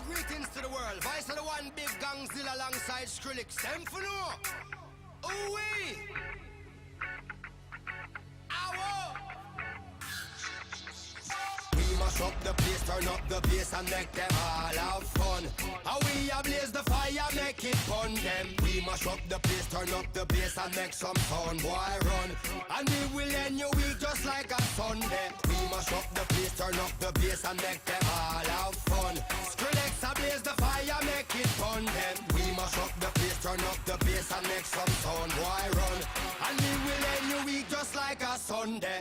greetings to the world. Vice of the one big gangzilla alongside Skrillex. Them for no. Ooh-wee. We mash up the place, turn up the bass and make them all have fun. How we ablaze the fire, make it fun them. We mash up the place, turn up the bass and make some sound, boy run. And we will end your week just like a Sunday. We mash up the place, turn up the bass and make them all have fun. Skrillex ablaze the fire, make it fun them. We mash up the place, turn up the bass and make some sound, boy run. And we will end your week just like a Sunday.